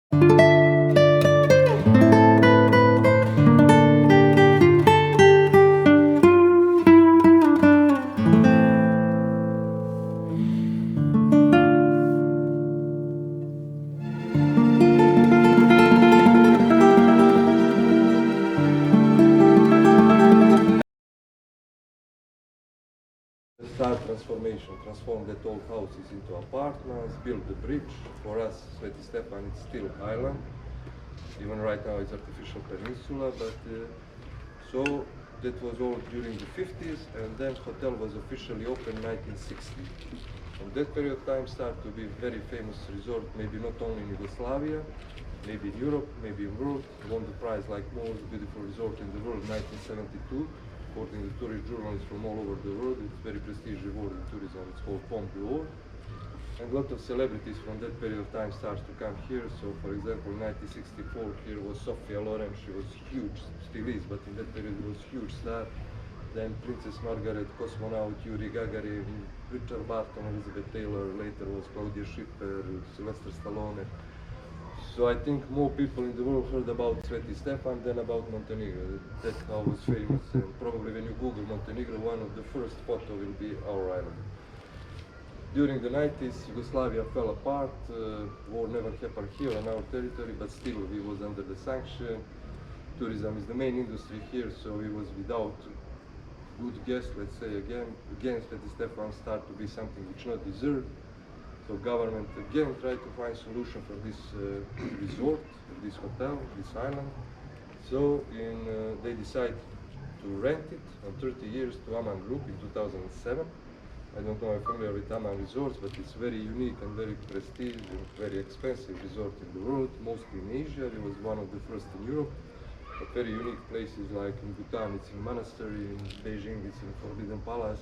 Start transformation, transform that old houses into apartments, build the bridge. For us, Sveti Stefan, it's still island. Even right now it's artificial peninsula, but so that was all during the 50s, and then hotel was officially opened in 1960. From that period of time started to be very famous resort, maybe not only in Yugoslavia, maybe in Europe, maybe in world. Won the prize like most beautiful resort in the world in 1972. According to tourist journalists from all over the world, it's very prestigious award in tourism. It's called Palme d'Or. And a lot of celebrities from that period of time starts to come here. So, for example, in 1964, here was Sofia Loren. She was huge, still is, but in that period was huge star. Then Princess Margaret, cosmonaut Yuri Gagarin, Richard Barton, Elizabeth Taylor. Later was Claudia Schiffer, Sylvester Stallone. So I think more people in the world heard about Sveti Stefan than about Montenegro. That's how it was famous. And probably when you Google Montenegro, one of the first photo will be our island. During the 90s, Yugoslavia fell apart. War never happened here on our territory, but still we was under the sanction. Tourism is the main industry here, so we was without good guests, let's say again. Again, Sveti Stefan started to be something which not deserved. So government again tried to find solution for this resort, this hotel, this island. So they decided to rent it on 30 years to Aman Group in 2007. I don't know if you're familiar with Aman Resorts, but it's very unique and very prestigious and very expensive resort in the world, mostly in Asia. It was one of the first in Europe. But very unique places like in Bhutan, it's in monastery, in Beijing, it's in Forbidden Palace.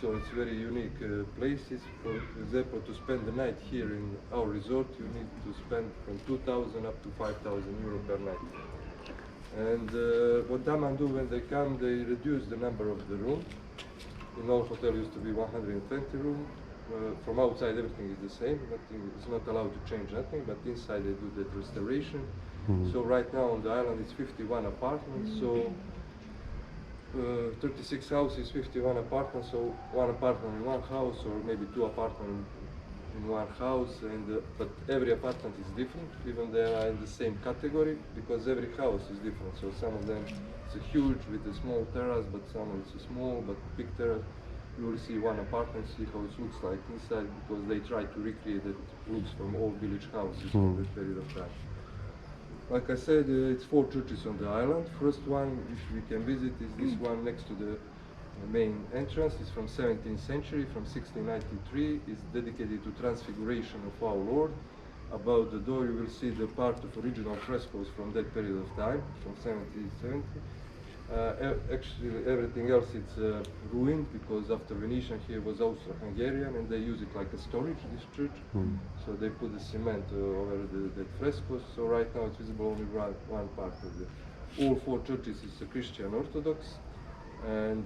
So it's very unique places. For example, to spend the night here in our resort, you need to spend from 2,000 up to 5,000 euro per night. And what Daman do when they come, they reduce the number of the rooms. In our hotel used to be 120 rooms. From outside everything is the same, nothing, it's not allowed to change nothing, but inside they do that restoration. So right now on the island it's 51 apartments, so 36 houses, 51 apartments, so one apartment in one house or maybe two apartments in one house, and but every apartment is different, even they are in the same category, because every house is different. So some of them it's a huge with a small terrace, but some it's a small but big terrace. You will see one apartment, see how it looks like inside, because they try to recreate it looks from old village houses from that period of time. Like I said, it's 4 churches on the island. First one, which we can visit, is this one next to the main entrance. It's from 17th century, from 1693. It's dedicated to Transfiguration of our Lord. Above the door, you will see the part of original frescoes from that period of time, from 1770. Actually, everything else it's ruined, because after Venetian here was Austro-Hungarian, and they use it like a storage, this church. So they put the cement over the frescoes. So right now it's visible only one part of it. All 4 churches is a Christian Orthodox, and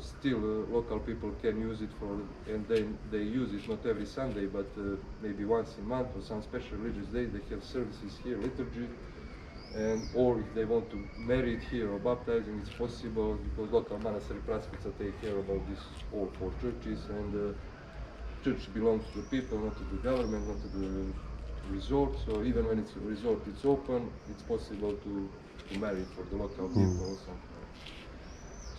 still local people can use it for, and they use it not every Sunday, but maybe once a month or some special religious days. They have services here, liturgy. And or if they want to marry it here or baptizing, it's possible, because local monastery praskvica take care about these all 4 churches, and the church belongs to the people, not to the government, not to the resort. So even when it's a resort, it's open, it's possible to marry for the local people also.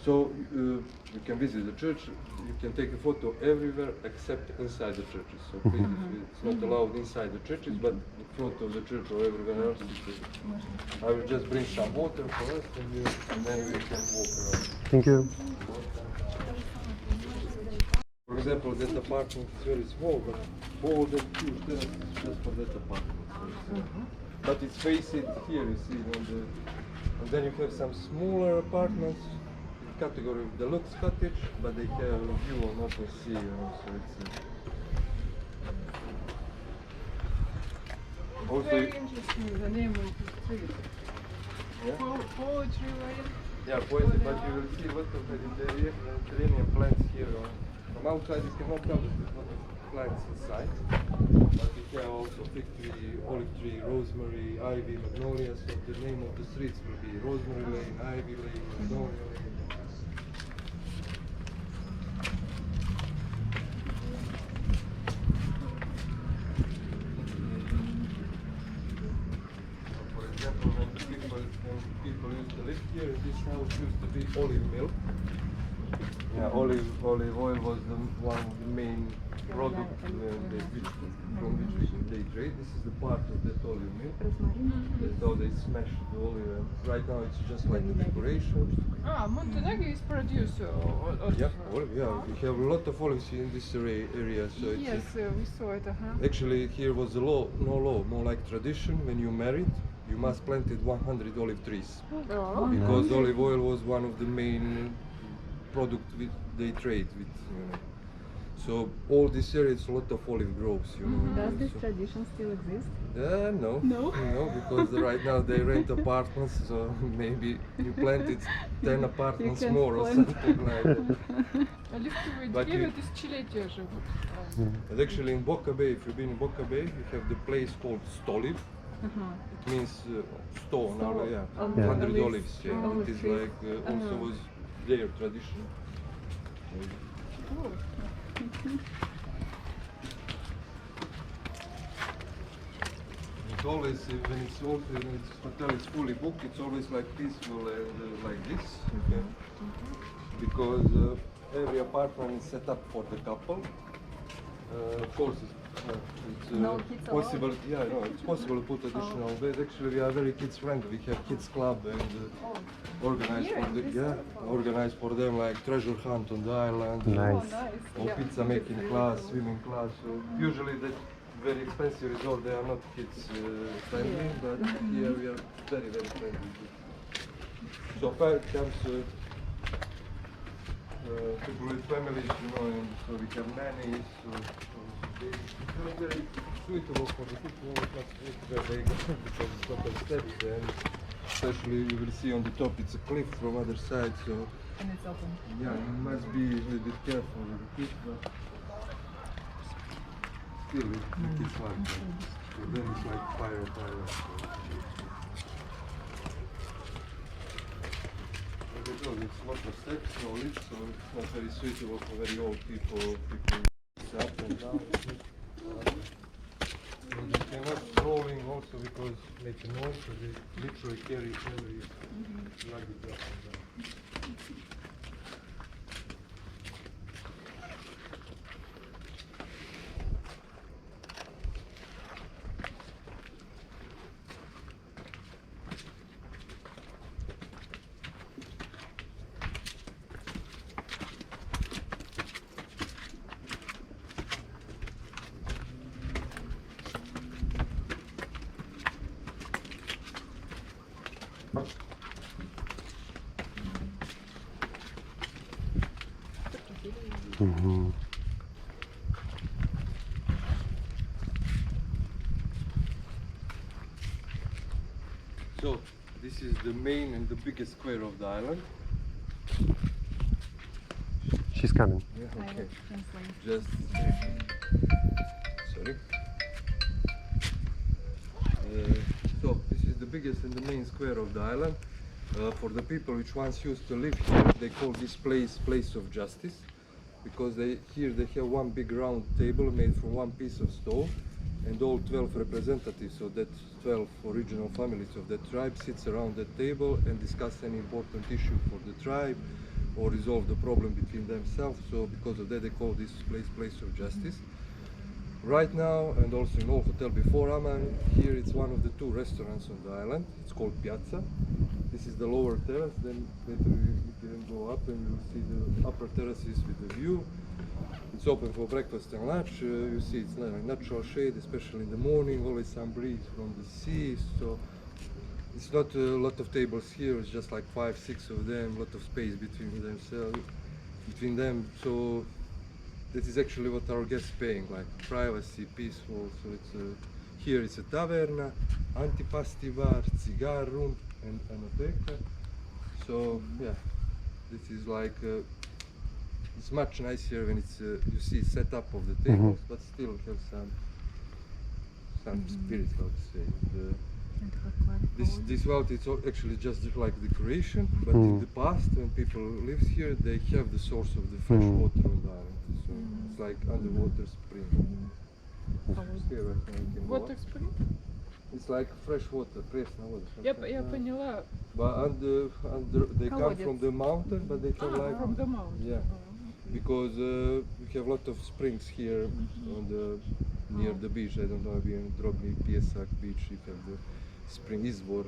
So you can visit the church, you can take a photo everywhere except inside the churches. So please, it's not allowed inside the churches, but in front of the church or everywhere else. I will just bring some water for us, and then we can walk around. Thank you. For example, that apartment is very small, but all that huge terrace is just for that apartment. But it's faced here, you see, and then you have some smaller apartments. Category of deluxe cottage, but they have a view on open sea, so it's also very interesting, the name of the street. Yeah? Poetry lane. Yeah, poetry, but you will see a lot of Mediterranean plants here. From outside you cannot tell that there's a lot of plants inside, but we have also fig tree, olive tree, rose rosemary, ivy, magnolia. So the name of the streets will be Rosemary Lane, Ivy Lane, Magnolia Lane. For example, when people used to live here, this house used to be olive mill. Yeah, olive oil was one of the main products from which they trade. This is the part of that olive mill. That's how they smash the olive. And right now it's just like a decoration. Montenegro is producer of Yeah, olive. Yeah, we have a lot of olives in this area. So it's Yes, we saw it. actually here was a law, no law, more like tradition. When you married, you must planted 100 olive trees Oh. because olive oil was one of the main product they trade with. So all this area is a lot of olive groves. Does this So- tradition still exist? No. No? No, because right now they rent apartments, so maybe you planted 10 apartments can more or plant. something like that. Оливковые But деревья you- тысячелетия живут. But actually in Boca Bay, if you've been in Boca Bay, you have the place called Stoliv. It means stone, Sto- yeah, of 100 olives, olives. Yeah, olive it is trees. like also was their tradition. It's always when it's also when it's hotel is fully booked. It's always like peaceful and like this, okay? Because every apartment is set up for the couple. Of course, it's No kids allowed? possible. Yeah, no, it's possible to put additional beds. Actually, we are very kids friendly. We have kids club and organize Here for in the, this organize for them like treasure hunt on the island. Nice. Or pizza making class, swimming class. So usually that very expensive resort they are not kids friendly, but here we are very friendly. So first comes people with families, and so we have nannies. So it's very suitable for the people where they go because it's lot of steps and especially you will see on the top it's a cliff from other side. So And it's open. yeah, you must be a little bit careful with the kids, but still the kids like that. So then it's like fire. But it's a lot of steps, no lifts, so it's not very suitable for very old people up and down. So they cannot rolling also because make a noise, so they literally carry every luggage up and down. So this is the main and the biggest square of the island. She's coming. Yeah, okay. Just sorry. So this is the biggest and the main square of the island. For the people which once used to live here, they call this place of justice, because here they have one big round table made from one piece of stone, and all 12 representatives of that 12 original families of that tribe sits around that table and discuss any important issue for the tribe or resolve the problem between themselves. So because of that they call this place of justice. Right now, and also in all hotel before Amman, here it's one of the two restaurants on the island. It's called Piazza. This is the lower terrace, then later we can go up and you'll see the upper terraces with the view. It's open for breakfast and lunch. You see it's like natural shade, especially in the morning, always some breeze from the sea. So it's not a lot of tables here, it's just like 5, 6 of them, a lot of space between them. So that is actually what our guests paying, like privacy, peaceful. So it's here it's a taverna, antipasti bar, cigar room, and enoteca. So yeah, this is like it's much nicer when it's you see setup of the tables, but still have some spirits, how to say. Это как This vault is actually just like decoration, but in the past, when people lived here, they have the source of the fresh water on the island. So it's like underwater spring. Here, right now you can go Вот up. экспресс. It's like fresh water, пресная вода. Я поняла. But they come Колодец. from the mountain, but they have like From the mountain. yeah, because we have a lot of springs here on the near the beach. I don't know, maybe in Drobny Piesak beach you have the spring Izvor.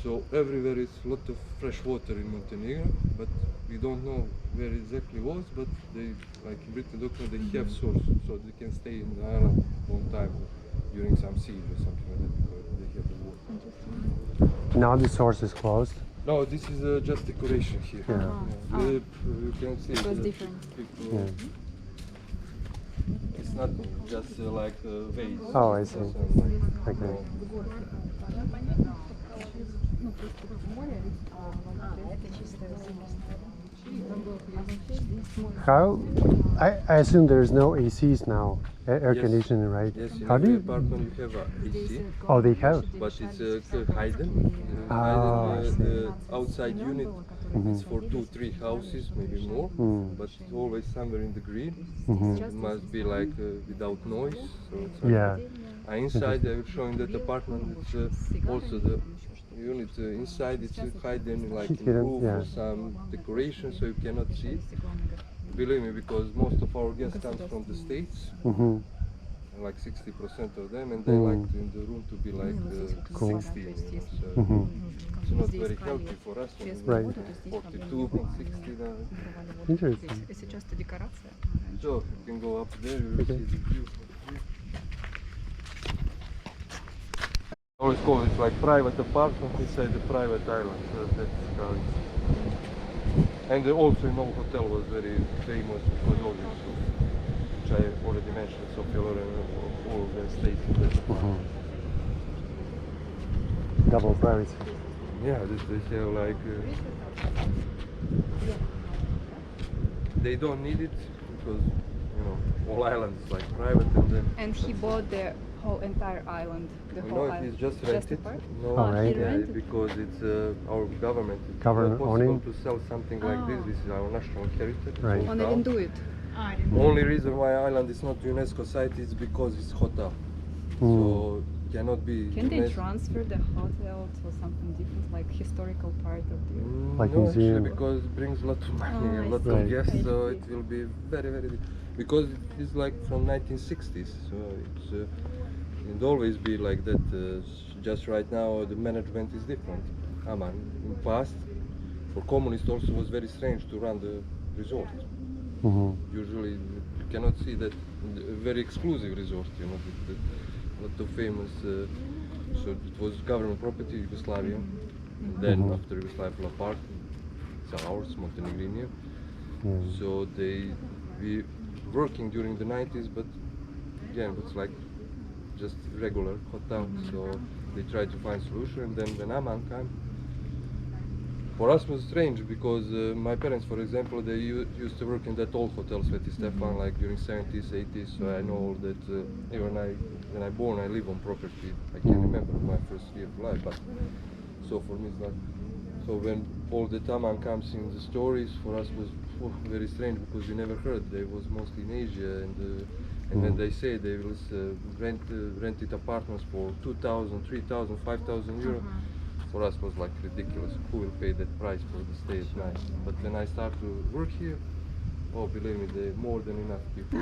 So everywhere is a lot of fresh water in Montenegro, but we don't know where exactly was. But they, like in Britain document, they have source, so they can stay in the island long time during some siege or something like that because they have the water. Now the source is closed. No, this is just decoration here. Yeah. You can see It was the different. people. Yeah. It's not just like a vase. Oh, I It's see. also like, Okay. How? I assume there's no ACs now, air Yes. conditioning, right? Yes, in How do every you? apartment you have a AC, Oh, they have. but it's hidden. Ah, I see. The outside unit is for 2-3 houses, maybe more, but it's always somewhere in the green. It must be like without noise. So it's like Yeah. inside, I will show in that apartment. It's also the unit inside. It's hidden like in Hidden, roof yeah. or some decoration, so you cannot see. Believe me, because most of our guests come from the States, like 60% of them, and they like in the room to be like 16. So it's not very healthy for us. When we Right. 42, 60 now. Interesting. Сейчас это декорация. So you can go up there, you will Okay. see the view. Always call it like private apartment inside the private island. So that's how it's. And also in our hotel was very famous because all this, which I already mentioned, Sofia Loren, all of them stayed in that apartment. Double privacy. Yeah, they have like. They don't need it because all islands like private and then. And he bought the whole entire island, the whole No, island. it's just a rented. part? No, Oh, right. he rented? because it's our government. It's Government not possible owning? to sell something like this. This is our national heritage. it's Right. all Он down. арендует. Only reason why island is not UNESCO site is because it's hotel. So cannot be. Can they UNESCO transfer the hotel to something different, like historical part of the? Like no, museum? actually, because it brings a lot of money, Oh, a I lot see. of Right. guests, I so see. it will be very, very big. Because it is like from 1960s, so it's it'll always be like that. Just right now, the management is different. Aman, in past, for communists also was very strange to run the resort. Usually, you cannot see that very exclusive resort, with a lot of famous. So it was government property, Yugoslavia. And then after Yugoslavia fell apart, it's ours, Montenegrin. So we working during the 90s, but again, it's like just regular hotel. So they tried to find solution, and then when Aman came, for us was strange because my parents, for example, they used to work in that old hotel, Sveti Stefan, like during 70s, 80s. So I know that even when I born, I live on property. I can remember my first year of life, but so for me it's like. So when all the Taman comes in the stories, for us was very strange because we never heard. They was mostly in Asia, and when they say they will rented apartments for 2,000, 3,000, 5,000 euro, for us was like ridiculous. Who will pay that price for the stay at night? But when I start to work here, oh, believe me, there more than enough people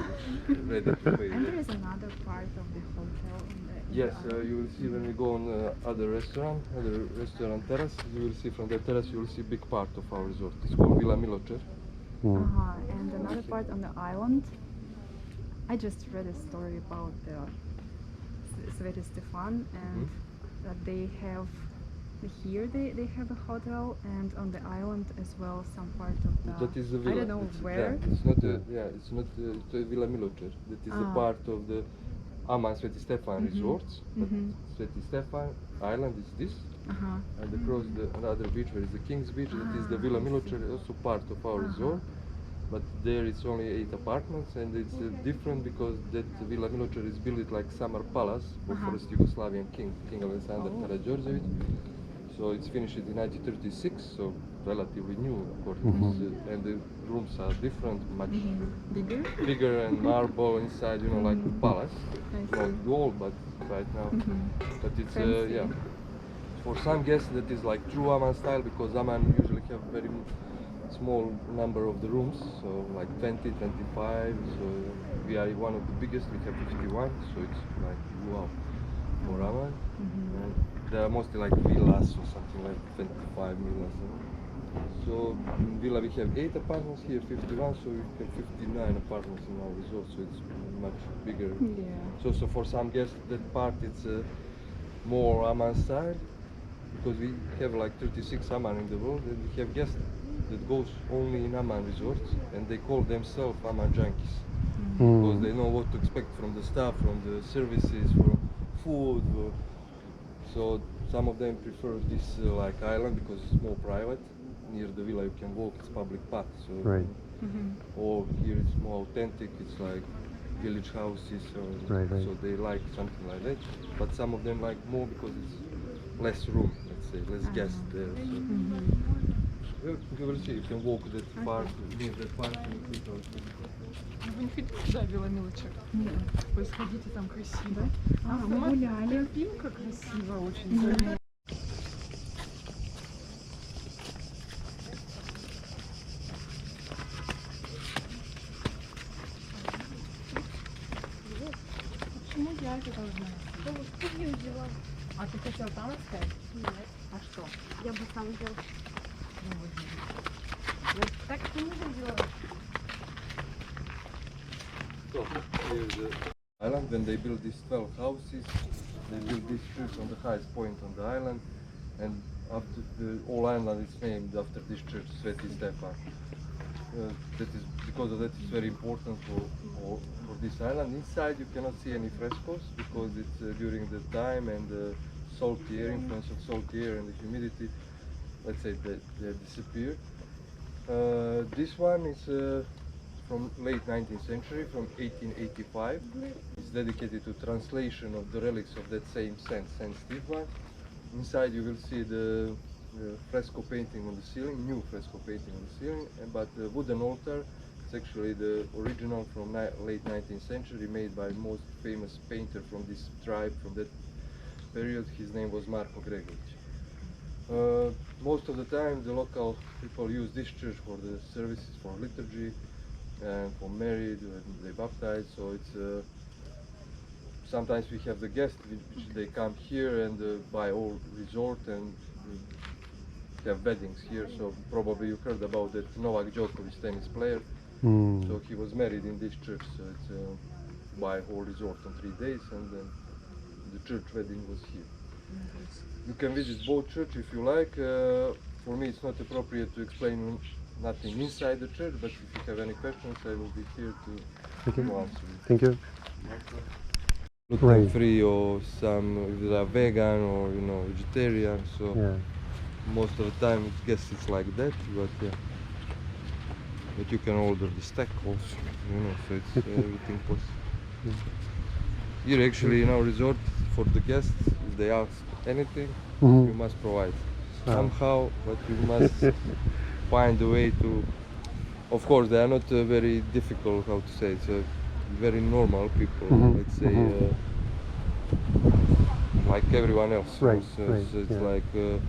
ready to pay. And there is another part of the hotel. Yes, you will see when we go on other restaurant terrace, you will see from the terrace, you will see big part of our resort. It's called Villa Miločer. And another part on the island. I just read a story about the Sveti Stefan, and that they have here they have a hotel, and on the island as well some part of the. That is the villa. I don't know where. Yeah, it's not it's a Villa Miločer. That is a part of the Aman Sveti Stefan resorts. But Sveti Stefan island is this. And across the another beach where is the King's Beach, that is the Villa Miločer, also part of our resort. but there it's only 8 apartments, and it's different because that Villa Miločar is built like summer palace for first Yugoslavian king, King Alexander Karađorđević. So it's finished in 1936, so relatively new according to this, and the rooms are different, much bigger and marble inside, you know, like a palace. Not old, but right now. But it's yeah. For some guests that is like true Amman style, because Amman usually have very small number of the rooms, so like 20, 25. So we are one of the biggest. We have 51, so it's like wow for Amman. And they are mostly like villas or something like 25 villas. So in Villa we have 8 apartments, here 51, so we have 59 apartments in our resort, so it's much bigger. Yeah. So for some guests that part it's more Amman style, because we have like 36 Amman in the world, and we have guests that goes only in Amman resorts, and they call themselves Amman junkies, because they know what to expect from the staff, from the services, from food. So some of them prefer this like island because it's more private. Near the villa you can walk, it's public path. So Right. or here it's more authentic, it's like village houses, Right. so they like something like that. But some of them like more because it's less room, let's say, less guests there. So you will see, you can walk that park, near that park. Вы не ходите туда, Вилла Милочек? Нет. Вы сходите, там красиво. Мы гуляли. Тропинка красивая очень. Почему я это должна? А ты хотел там оставить? Нет, А что? я бы сам взял. Ну, вот. Вот так ты не делала. So here's the island. When they built these 12 houses, they built this church on the highest point on the island, and after the whole island is named after this church, Sveti Stefan. That is because of that it's very important for this island. Inside you cannot see any frescoes because it's during the time and the salty air, influence of salty air and the humidity. Let's say they disappeared. This one is from late 19th century, from 1885. It's dedicated to translation of the relics of that same Saint Stefan. Inside you will see the fresco painting on the ceiling, new fresco painting on the ceiling, but the wooden altar, it's actually the original from late 19th century, made by most famous painter from this tribe, from that period. His name was Marko Gregorić. Most of the time the local people use this church for the services, for liturgy, and for married, when they baptize, so it's sometimes we have the guests which they come here and buy all resort and have weddings here. So probably you heard about that Novak Djokovic, tennis player. So he was married in this church, so it's by whole resort on 3 days, and then the church wedding was here. You can visit both church if you like. For me it's not appropriate to explain nothing inside the church, but if you have any questions I will be here to answer you. Thank you. Gluten free, or some if they are vegan or vegetarian, so Yeah. most of the time I guess it's like that, but yeah. But you can order the steak also, so it's everything possible. Here actually in our resort, for the guests, if they ask anything, you must provide somehow, but you must find a way to. Of course, they are not very difficult, how to say, it's very normal people, let's say, like everyone else. Right, So, right, so it's yeah. like.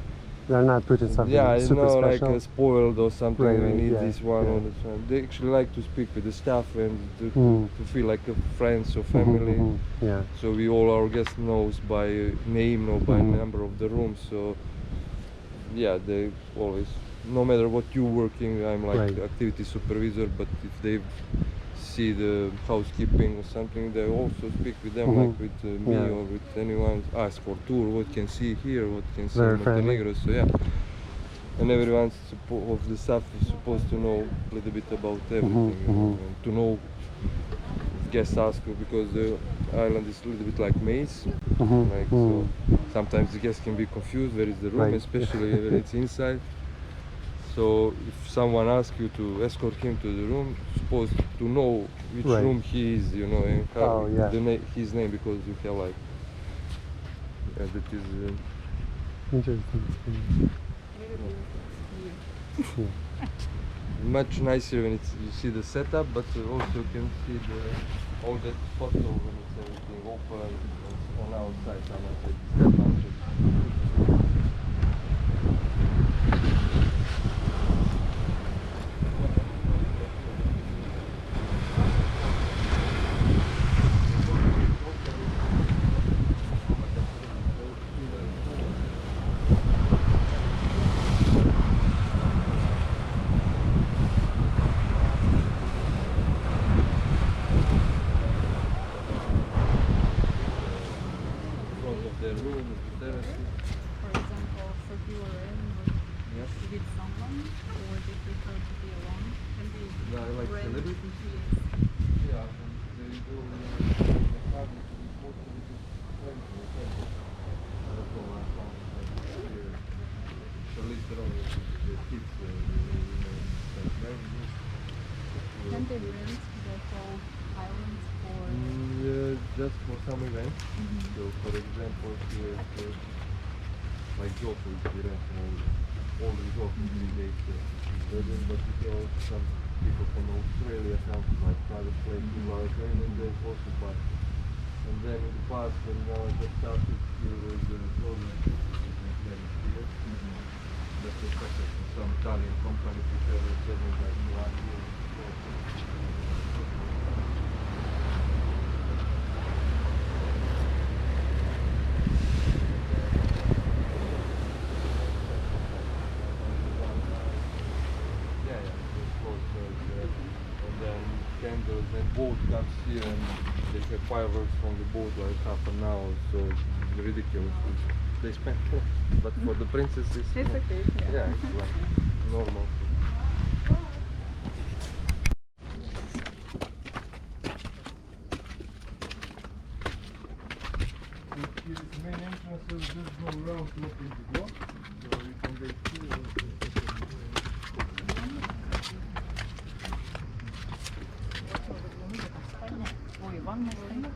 They're not putting something Yeah, super like special. spoiled or something. Right, We right, need yeah, this one yeah. or this one. They actually like to speak with the staff and to feel like a friends or family. Yeah. So we all our guests knows by name or by number of the rooms. So yeah, they always, no matter what you working, I'm like Right. activity supervisor. But if they see the housekeeping or something, they also speak with them, like with me Yeah. or with anyone. Ask for tour, what can see here, what can see Very in friendly. Montenegro. So yeah. And everyone of the staff is supposed to know a little bit about everything, and to know if guests ask, because the island is a little bit like maze. Like so, sometimes the guests can be confused where is the room, Right. especially when it's inside. So if someone asks you to escort him to the room, you're supposed to know which Right. room he is, you know, and Oh, yeah. his name, because you have like, yeah, that is. Interesting. Yeah. Much nicer when you see the setup, but also you can see all that photo when it's everything open on outside. Stefan. The room, the terraces. For example, for people Yes. with someone, or they prefer to be alone, can be Yeah, I like rent. celebrities. Yes. Yeah, and they go in the party to most of it is friends or family. I don't know, I found here. So later on, the kids, start playing this. Can they rent the whole island for? Yeah, just for some events. So, for example, here, like Joko, we rent all the resort 3 days wedding, but we have some people from Australia come to my private place in our training, they also buy. And then in the past, when I just started here with the clothing here, that's the second. Some Italian company prepared a wedding like 1 year before. Candles and boat comes here and they have fireworks from the boat like half an hour, so it's ridiculous. They spend, but for the princesses, It's okay. yeah, it's like normal. The main entrance will just go around to open the door, so you can get here. Ой, ванна стоит.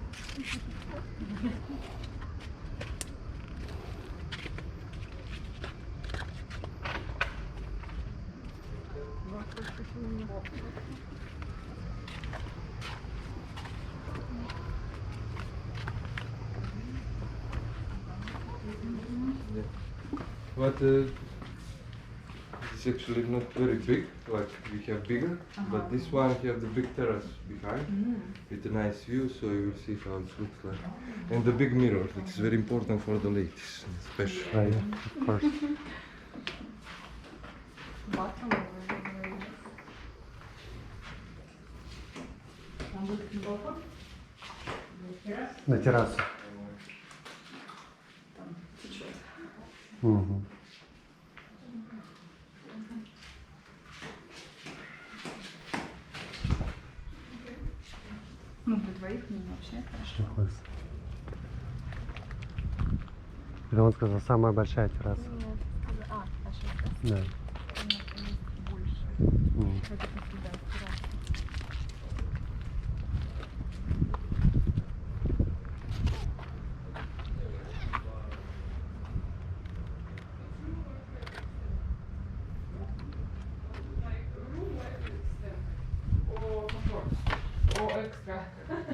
But it's actually not very big, like we have bigger, but this one have the big terrace behind with a nice view, so you will see how it looks like. And the big mirror, it's very important for the ladies, especially. Right, of course. Bottom over На террасу. Мгм. Ну, для двоих мне вообще хорошо. Класс. Это он сказал, самая большая терраса. А, ошибка. Да. Конечно, больше. М. Это как да, терраса.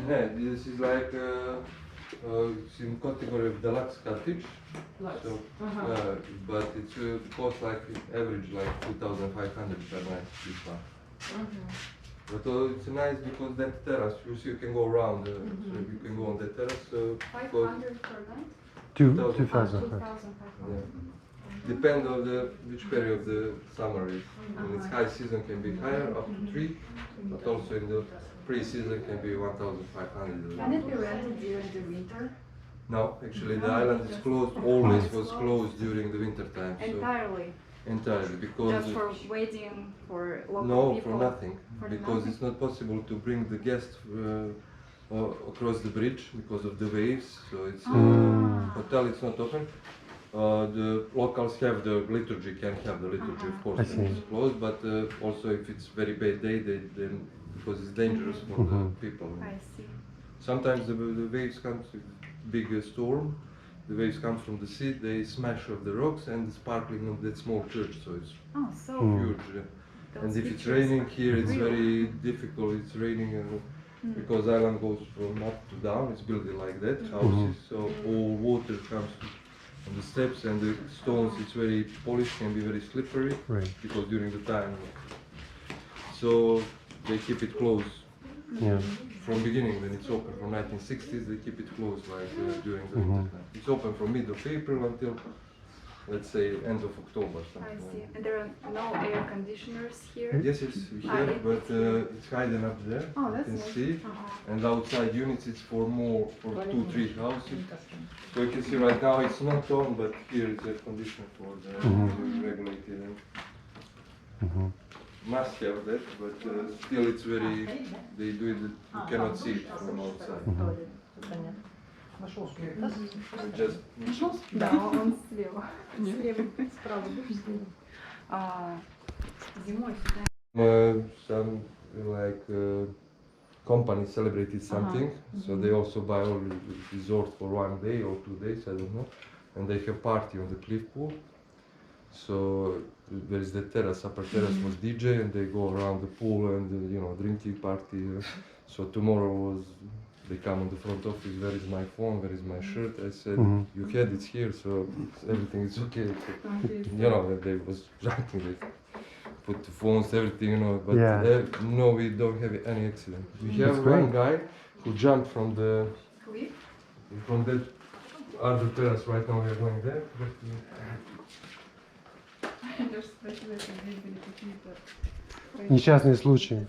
Yeah, this is like it's in category of deluxe cottage. So, but it costs like average like 2,500 per night. This one. But it's nice because that terrace, you see, you can go around. So you can go on the terrace. 500 per night? 2,000. 2,500. Yeah. Depend on which period the summer is. When it's high season can be higher, up to 3, but also in the pre-season can be 1,500. Can it be rented during the winter? No, actually the island is closed, always was closed during the winter time. So entirely, because Just for waiting for local no, people? for nothing, For because nothing? it's not possible to bring the guests across the bridge because of the waves. So it's hotel, it's not open. The locals have the liturgy, can have the liturgy, of course, I when see. it's closed, but also if it's very bad day, then because it's dangerous for the people. I see. Sometimes the waves come with big storm, the waves come from the sea, they smash off the rocks and the sparkling of that small church, so it's Oh, so huge. those And if it's pictures raining are here, it's real. very difficult. It's raining because island goes from up to down. It's built like that, houses. So all water comes on the steps and the stones. It's very polished, can be very slippery Right. because during the time. So they keep it closed Yeah. from beginning when it's open. From 1960s, they keep it closed like during the winter time. It's open from mid of April until, let's say, end of October. I Something see. like that. And there are no air conditioners here? Yes, it's here, but it's hidden up there. Oh, You that's can nice. see. Uh-huh. And outside units, it's for 2-3 houses. So you can see right now it's not on, but here it's air conditioner for the regulated. Must have that, but still it's very. They do it. You cannot see it from outside. Just Да, он слева. Слева, справа. А, зимой сюда. some like company celebrated something, so they also buy all the resort for 1 day or 2 days, I don't know, and they have party on the cliff pool. So there is the terrace, upper terrace was DJ, and they go around the pool and drinking party. So tomorrow was they come on the front office. Where is my phone? Where is my shirt? I said you had it here, so everything is okay. So, they was drinking. They put the phones, everything, but Yeah. no, we don't have any accident. We have That's great. one guy who jumped from the Cliff? from that other terrace. Right now we are going there. Даже спросила, если здесь были какие-то... Несчастный случай.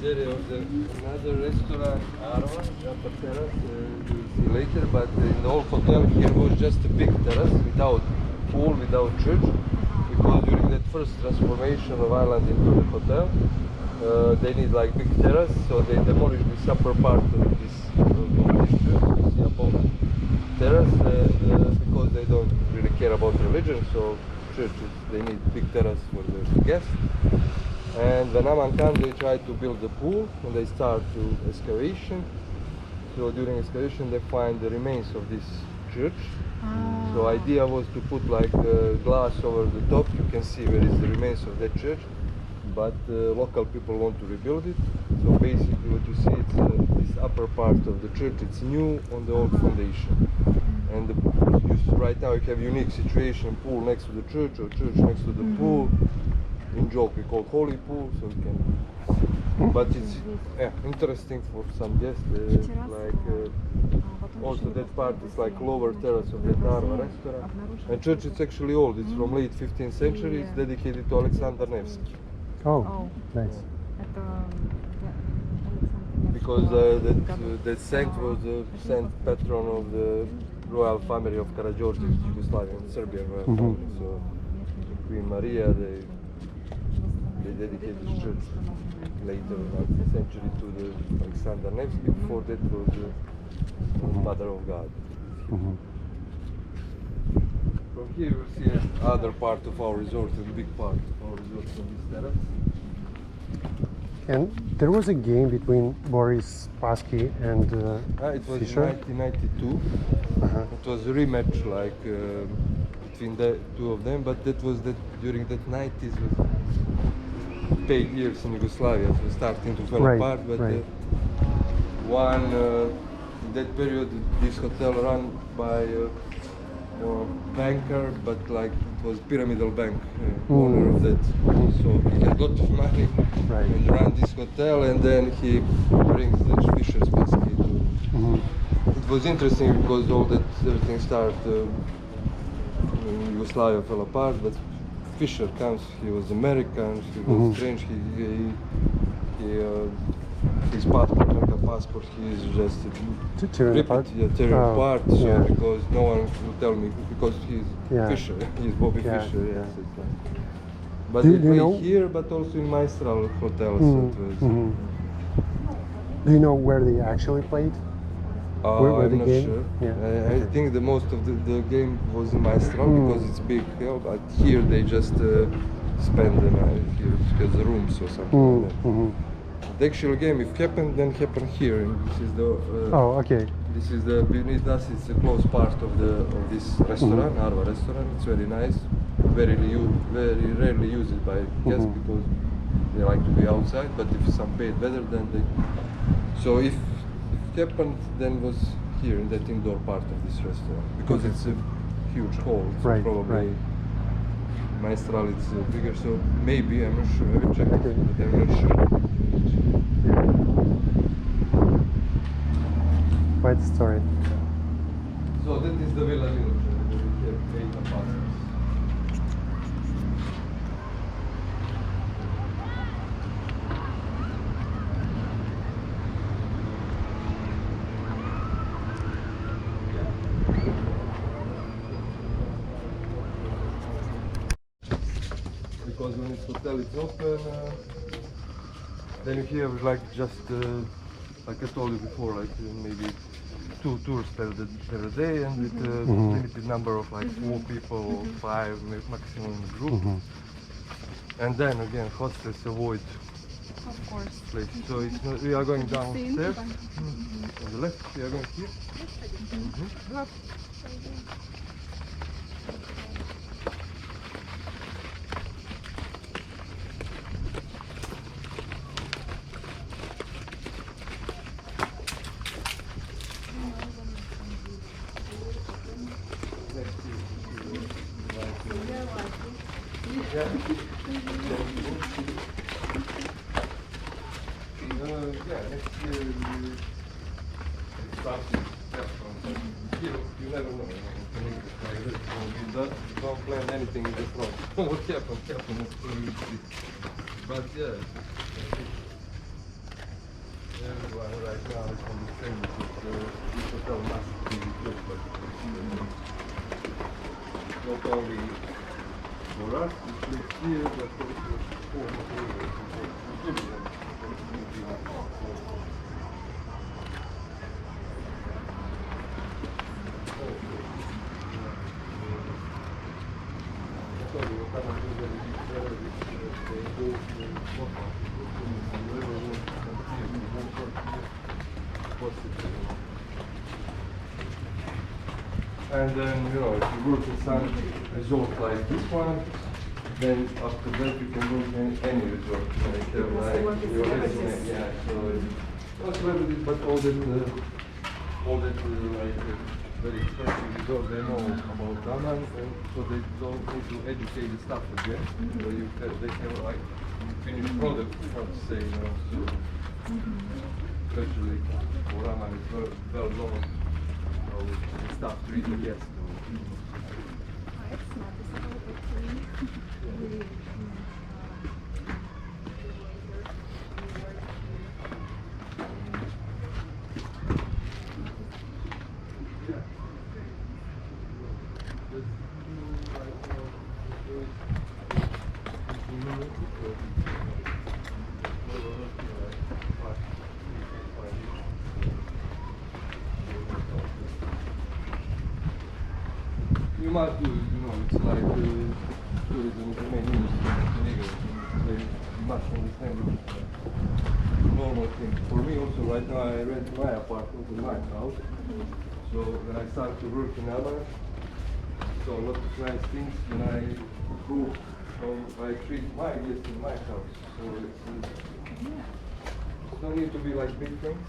This area of another restaurant, Arva, upper terrace, you will see later, but in the old hotel here was just a big terrace without pool, without church, because during that first transformation of island into the hotel, they need like big terrace, so they demolished this upper part of this church, you see above terrace, because they don't really care about religion, so churches, they need big terrace for the guests. And when Aman comes, they try to build the pool, and they start to excavation. So during excavation, they find the remains of this church. So idea was to put like glass over the top. You can see where is the remains of that church. But local people want to rebuild it. So basically, what you see, it's this upper part of the church. It's new on the old foundation. And right now you have unique situation: pool next to the church or church next to the pool. In joke we call holy pool, so we can. But it's interesting for some guests. Also that part is like lower terrace of the Arva restaurant. And church is actually old. It's from late 15th century. It's dedicated to Alexander Nevsky. Oh, nice. Это Because that saint was the saint patron of the royal family of Karađorđević, Yugoslavian, Serbian royal family. So Queen Maria, they dedicated the church later in the 19th century to the Alexander Nevsky. Before that was the Mother of God. From here you see other part of our resort, a big part of our resort from this terrace. And there was a game between Boris Spassky and It was Fischer. in 1992. It was a rematch like between the two of them, but that was during that 90s was bad years in Yugoslavia. It was starting to fall Right, apart, but right. in that period this hotel run by a banker, but like it was pyramidal bank owner of that. So he had a lot of money Right. and ran this hotel, and then he brings the Fischer Spassky to. It was interesting because everything started. Yugoslavia fell apart, but Fischer comes. He was American. He was strange. He his passport, American passport, he is just Tearing rip apart? it, yeah, tearing Oh, apart. So yeah. because no one will tell me because he's Yeah. Fisher, he's Bobby Yeah, Fisher. Yes, yeah. it's like. But Do they you play know- here, but also in Maestral Hotel. So it was. Do you know where they actually played? Where I'm the not game? sure. Yeah, I okay. think the most of the game was in Maestral because it's big. Yeah, but here they just spend the night here because the rooms or something like that. The actual game, if happened, then happened here. And this is the. Oh, okay. This is the beneath us. It's a close part of this restaurant, Arva restaurant. It's very nice. Very rarely used by guests because they like to be outside. But if some bad weather, then they. So if it happened, then was here in that indoor part of this restaurant because it's a huge hall. So Right, probably right. Maestral is bigger. So maybe I'm not sure. I will check it, Okay. but I'm not sure. Quite the story. So that is the Villa Village. We have 8 apartments. Because when it's hotel, it's open. Then you have like just like I told you before, like maybe 2 tours per day, and with a limited number of like 4 people or 5 maximum group. And then again, hostels avoid Of course. places. So it's not, we are going downstairs. On the left, we are going here. Yeah. Yeah, next year we start with Stefan. You never know. We don't plan anything in the front. What happens. But yeah, everyone right now is on the same because this hotel must be good, but not only for us, it's live here, but also for the And then, if you work in some resort like this one, then after that you can work in any resort. Like, your resume, yeah. So, not celebrities, but all that very expensive resort, they know about Daman, and so they don't need to educate the staff again. So they have like finished product, how to say, so especially for Daman it's well known how the staff treat the guests. It's not the same actually. You must do, it's like tourism is the main industry in England. So you must understand it's a normal thing. For me also right now I rent my apartment in my house. So when I start to work in Alba, so a lot of nice things when I go, so I treat my guests in my house. So it's no need to be like big things,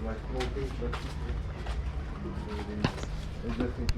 like small things, but they just need to